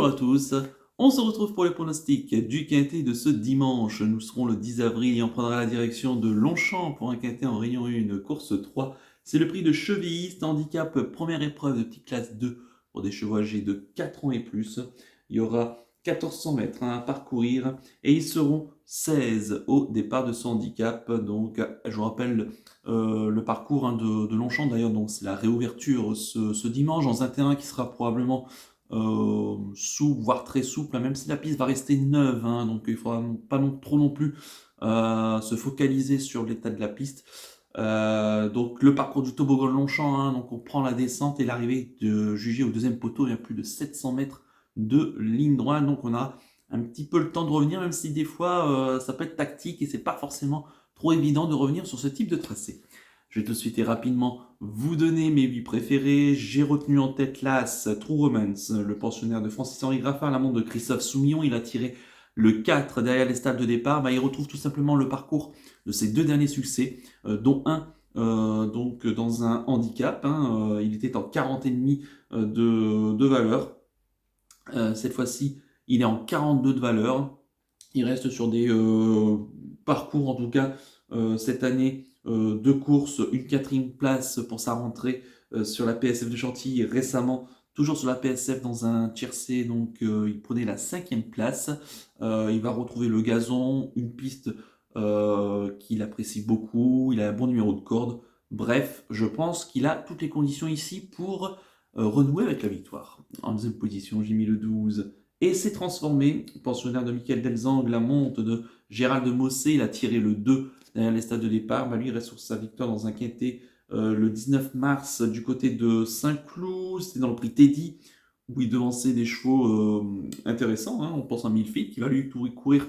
Bonjour à tous, on se retrouve pour les pronostics du quintet de ce dimanche. Nous serons le 10 avril et on prendra la direction de Longchamp pour un quintet en Réunion 1, course 3. C'est le prix de Chevilly, handicap première épreuve de petite classe 2 pour des chevaux âgés de 4 ans et plus. Il y aura 1400 mètres à parcourir et ils seront 16 au départ de ce handicap. Donc je vous rappelle le parcours de Longchamp d'ailleurs, donc c'est la réouverture ce dimanche dans un terrain qui sera probablement souple, voire très souple, même si la piste va rester neuve, donc il ne faudra pas trop non plus se focaliser sur l'état de la piste. Donc le parcours du toboggan de Longchamp, donc on prend la descente et l'arrivée de jugé au deuxième poteau, il y a plus de 700 mètres de ligne droite, donc on a un petit peu le temps de revenir, même si des fois ça peut être tactique et c'est pas forcément trop évident de revenir sur ce type de tracé. Je vais tout de suite et rapidement vous donner mes 8 préférés. J'ai retenu en tête l'As True Romance, le pensionnaire de Francis-Henri Graffin, la montre de Christophe Soumillon. Il a tiré le 4 derrière les stades de départ. Il retrouve tout simplement le parcours de ses deux derniers succès, dont un donc dans un handicap. Il était en 40,5 de valeur. Cette fois-ci, il est en 42 de valeur. Il reste sur des parcours, en tout cas, cette année, deux courses, une quatrième place pour sa rentrée sur la PSF de Chantilly. Récemment, toujours sur la PSF dans un tiercé, donc il prenait la 5e place. Il va retrouver le gazon, une piste qu'il apprécie beaucoup, il a un bon numéro de corde. Bref, je pense qu'il a toutes les conditions ici pour renouer avec la victoire. En deuxième position, j'ai mis le 12 et s'est transformé. Pensionnaire de Michael Delzang, la monte de Gérald de Mossé, il a tiré le 2 derrière les stades de départ. Lui, il reste sur sa victoire dans un quintet le 19 mars du côté de Saint-Cloud. C'était dans le prix Teddy, où il devançait des chevaux intéressants. On pense à Milfield, qui va lui courir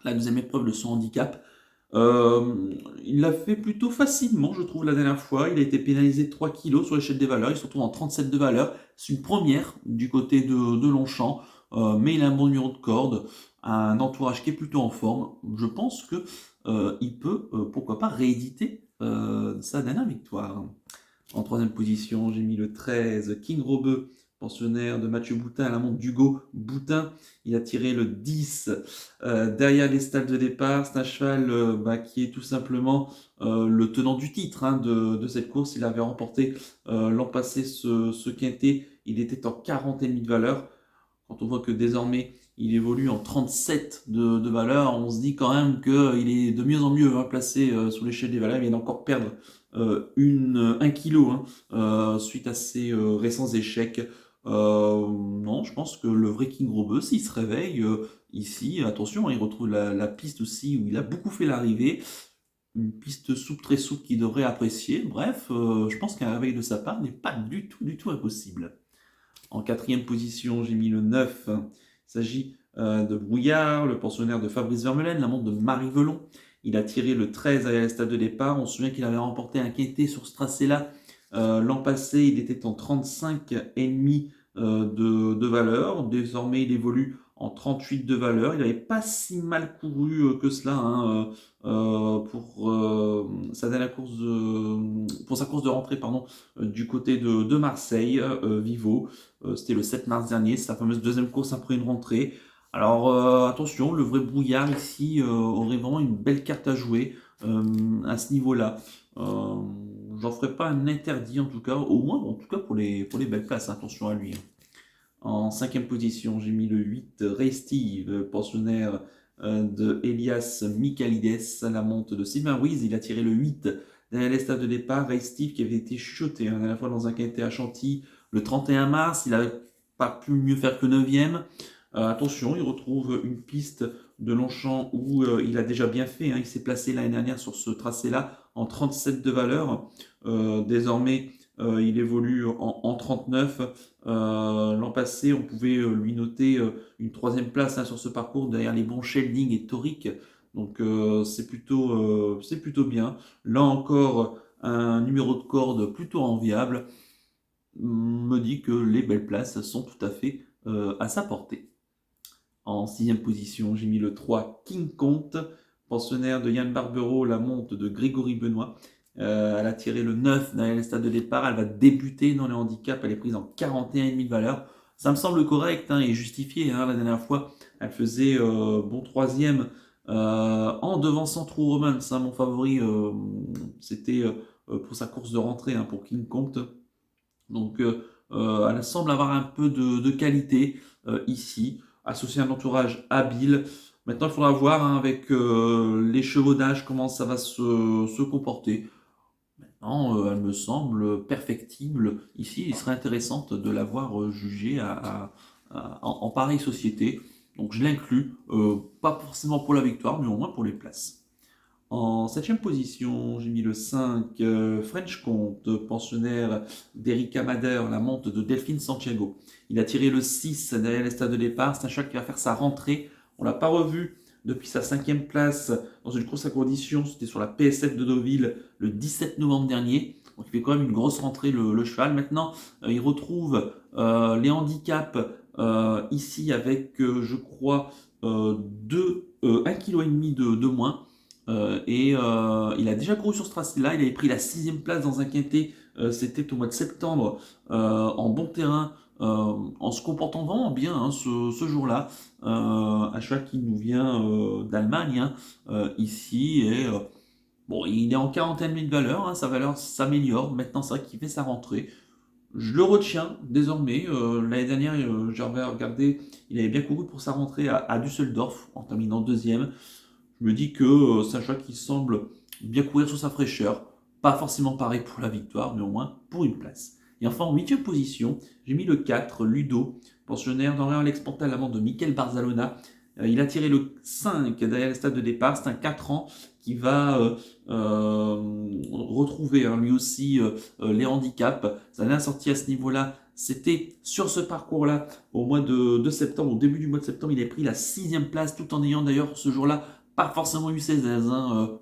la deuxième épreuve de son handicap. Il l'a fait plutôt facilement, je trouve, la dernière fois. Il a été pénalisé de 3 kg sur l'échelle des valeurs. Il se retrouve en 37 de valeur. C'est une première du côté de Longchamp. Mais il a un bon numéro de corde, un entourage qui est plutôt en forme. Je pense que il peut, pourquoi pas, rééditer sa dernière victoire. En troisième position, j'ai mis le 13, King Robeux, pensionnaire de Mathieu Boutin à la montre d'Hugo Boutin. Il a tiré le 10 derrière les stalles de départ. C'est un cheval qui est tout simplement le tenant du titre de cette course. Il avait remporté l'an passé ce quintet. Il était en 40,5 de valeur. Quand on voit que désormais il évolue en 37 de valeur, on se dit quand même qu'il est de mieux en mieux placé sur l'échelle des valeurs. Il vient d'encore perdre 1 kg suite à ses récents échecs. Non, je pense que le vrai King Robeux, s'il se réveille ici, attention, il retrouve la piste aussi où il a beaucoup fait l'arrivée. Une piste souple, très souple qu'il devrait apprécier. Bref, je pense qu'un réveil de sa part n'est pas du tout impossible. En quatrième position, j'ai mis le 9. Il s'agit de Brouillard, le pensionnaire de Fabrice Vermeulen, la montre de Marie Velon. Il a tiré le 13 à la stade de départ. On se souvient qu'il avait remporté un quintet sur ce tracé-là. L'an passé, il était en 35,5 de valeur. Désormais, il évolue en 38 de valeur. Il n'avait pas si mal couru que cela pour sa dernière course pour sa course de rentrée du côté de Marseille, Vivo. C'était le 7 mars dernier, c'est sa fameuse deuxième course après une rentrée. Alors attention, le vrai Brouillard ici aurait vraiment une belle carte à jouer à ce niveau-là. J'en ferai pas un interdit en tout cas, au moins en tout cas pour les belles places, attention à lui. En cinquième position, j'ai mis le 8, Ray Steve, pensionnaire de Elias Michalides, la monte de Sylvain Ruiz. Il a tiré le 8 derrière les stades de départ. Ray Steve qui avait été chuchoté à la fois dans un quintet à Chantilly le 31 mars. Il n'avait pas pu mieux faire que 9e. Attention, il retrouve une piste de Longchamp où il a déjà bien fait. Il s'est placé l'année dernière sur ce tracé-là en 37 de valeur. Désormais, il évolue en 39. L'an passé, on pouvait lui noter une 3e place sur ce parcours derrière les bons Shelding et Toric. Donc c'est plutôt bien. Là encore, un numéro de corde plutôt enviable me dit que les belles places sont tout à fait à sa portée. En 6e position, j'ai mis le 3, King Comte, pensionnaire de Yann Barbero, la monte de Grégory Benoît. Elle a tiré le 9 derrière les stades de départ. Elle va débuter dans les handicaps. Elle est prise en 41,5 de valeur. Ça me semble correct et justifié. La dernière fois, elle faisait bon troisième en devançant True Romance. Mon favori, c'était pour sa course de rentrée pour King Kong. Donc, elle semble avoir un peu de qualité ici, associée à un entourage habile. Maintenant, il faudra voir avec l'échevaudage comment ça va se comporter. Maintenant, elle me semble perfectible. Ici, il serait intéressant de l'avoir jugée en pareille société. Donc, je l'inclus, pas forcément pour la victoire, mais au moins pour les places. En septième position, j'ai mis le 5, French Comte, pensionnaire d'Erika Mader, la monte de Delphine Santiago. Il a tiré le 6 derrière les stades de départ. C'est un cheval qui va faire sa rentrée. On l'a pas revu depuis sa cinquième place dans une course à condition. C'était sur la PSF de Deauville le 17 novembre dernier. Donc il fait quand même une grosse rentrée le cheval. Maintenant, il retrouve les handicaps ici avec, je crois, 1,5 kg de moins. Il a déjà couru sur ce tracé-là. Il avait pris la 6e place dans un quintet. C'était au mois de septembre en bon terrain, en se comportant vraiment bien ce jour-là. Un cheval qui nous vient d'Allemagne ici. Et bon, il est en quarantaine de valeur. Sa valeur s'améliore. Maintenant, c'est vrai qu'il fait sa rentrée. Je le retiens désormais. L'année dernière, j'avais regardé, il avait bien couru pour sa rentrée à Düsseldorf en terminant deuxième. Je me dis que c'est un cheval qui semble bien courir sur sa fraîcheur. Pas forcément pareil pour la victoire, mais au moins pour une place. Et enfin, en 8e position, j'ai mis le 4, Ludo, pensionnaire d'Henri Alex Pantal, l'amant de Michael Barzalona. Il a tiré le 5 derrière le stade de départ. C'est un 4 ans qui va retrouver lui aussi les handicaps. Sa dernière sortie à ce niveau-là, c'était sur ce parcours-là au mois de septembre, au début du mois de septembre. Il a pris la 6e place tout en ayant d'ailleurs ce jour-là pas forcément eu ses aises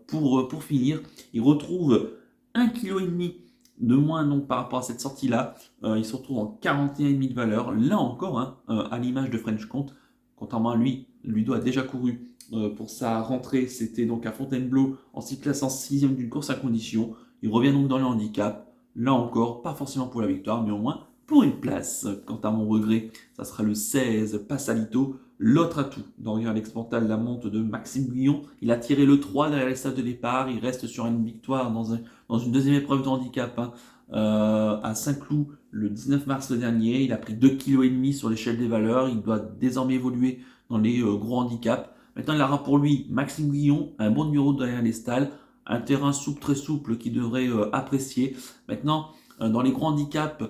pour finir. Il retrouve 1,5 kg de moins donc, par rapport à cette sortie-là. Il se retrouve en 41,5 de valeur. Là encore, à l'image de French Comte, contrairement à lui, Ludo a déjà couru pour sa rentrée. C'était donc à Fontainebleau en s'y classant 6e d'une course à condition. Il revient donc dans le handicap. Là encore, pas forcément pour la victoire, mais au moins pour une place. Quant à mon regret, ça sera le 16, Passalito. L'autre atout d'Henri Alex Pantal, la monte de Maxime Guillon. Il a tiré le 3 derrière les stades de départ. Il reste sur une victoire dans une deuxième épreuve de handicap à Saint-Cloud le 19 mars dernier. Il a pris 2,5 kg sur l'échelle des valeurs. Il doit désormais évoluer dans les gros handicaps. Maintenant, il aura pour lui Maxime Guillon, un bon numéro derrière les stalles, un terrain souple, très souple, qu'il devrait apprécier. Maintenant, dans les gros handicaps,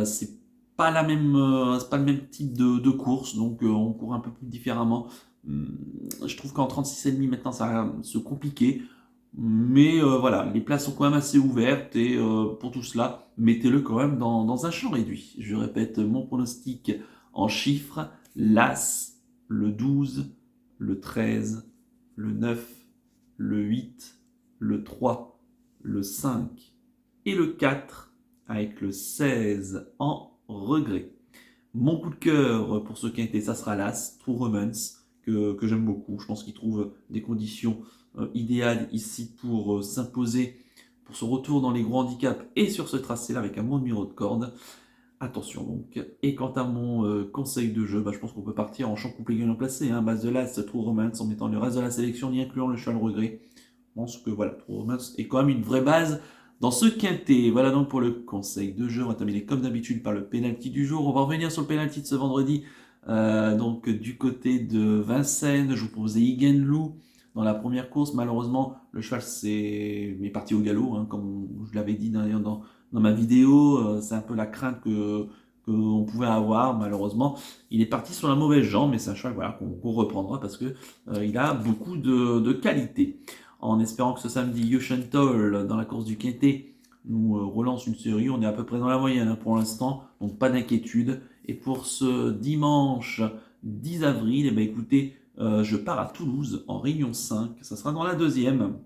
c'est pas c'est pas le même type de course, donc on court un peu plus différemment. Je trouve qu'en 36,5 maintenant ça va se compliquer, mais voilà, les places sont quand même assez ouvertes et pour tout cela, mettez-le quand même dans un champ réduit. Je répète mon pronostic en chiffres: l'As, le 12, le 13, le 9, le 8, le 3, le 5 et le 4, avec le 16 en regret. Mon coup de cœur pour ce quintet, ça sera l'As, True Romance, que j'aime beaucoup. Je pense qu'il trouve des conditions idéales ici pour s'imposer pour ce retour dans les gros handicaps et sur ce tracé-là avec un bon numéro de corde. Attention donc. Et quant à mon conseil de jeu, je pense qu'on peut partir en champ complet gagnant placé, base de l'As, True Romance, en mettant le reste de la sélection, y incluant le cheval regret. Je pense que voilà, True Romance est quand même une vraie base dans ce quintet. Voilà donc pour le conseil de jeu. On va terminer comme d'habitude par le penalty du jour. On va revenir sur le penalty de ce vendredi. Donc du côté de Vincennes, je vous proposais Igen Lou dans la première course. Malheureusement, le cheval est parti au galop, comme je l'avais dit d'ailleurs dans ma vidéo. C'est un peu la crainte qu'on pouvait avoir. Malheureusement, il est parti sur la mauvaise jambe, mais c'est un cheval qu'on reprendra parce que il a beaucoup de qualité. En espérant que ce samedi, Yoshentoll, dans la course du quintet, nous relance une série. On est à peu près dans la moyenne pour l'instant, donc pas d'inquiétude. Et pour ce dimanche 10 avril, écoutez, je pars à Toulouse en Réunion 5. Ça sera dans la deuxième.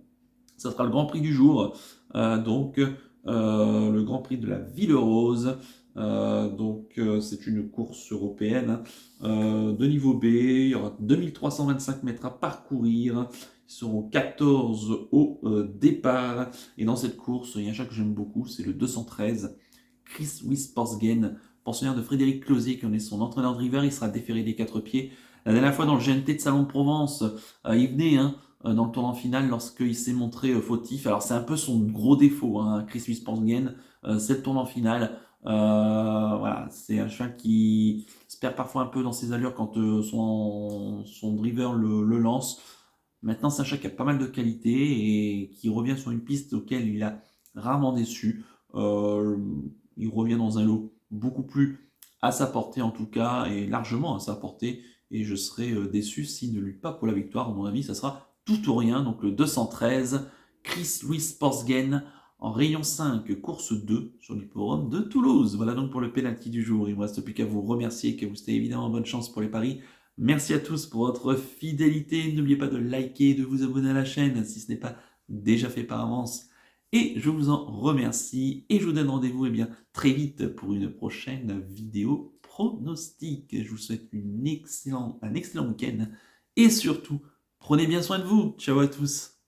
Ça sera le Grand Prix du jour. Le Grand Prix de la Ville Rose. C'est une course européenne de niveau B. Il y aura 2325 mètres à parcourir. Ils seront 14 au départ. Et dans cette course, il y a un chat que j'aime beaucoup, c'est le 213, Chris Wisporsgen, pensionnaire de Frédéric Closier, qui en est son entraîneur driver. Il sera déféré des 4 pieds. La dernière fois dans le GNT de Salon de Provence, il venait dans le tournant final lorsqu'il s'est montré fautif. Alors c'est un peu son gros défaut, Chris Wisporsgen, c'est le tournant final. Voilà, c'est un cheval qui se perd parfois un peu dans ses allures quand son driver le lance. Maintenant, c'est un cheval qui a pas mal de qualité et qui revient sur une piste auquel il a rarement déçu. Il revient dans un lot beaucoup plus à sa portée en tout cas, et largement à sa portée. Et je serais déçu s'il ne lutte pas pour la victoire. À mon avis, ça sera tout ou rien. Donc le 213, Chris Wisporsgen en rayon 5, course 2 sur l'hippodrome de Toulouse. Voilà donc pour le penalty du jour. Il ne me reste plus qu'à vous remercier et qu'à vous souhaiter évidemment bonne chance pour les paris. Merci à tous pour votre fidélité. N'oubliez pas de liker et de vous abonner à la chaîne si ce n'est pas déjà fait par avance. Et je vous en remercie et je vous donne rendez-vous très vite pour une prochaine vidéo pronostic. Je vous souhaite un excellent week-end et surtout, prenez bien soin de vous. Ciao à tous.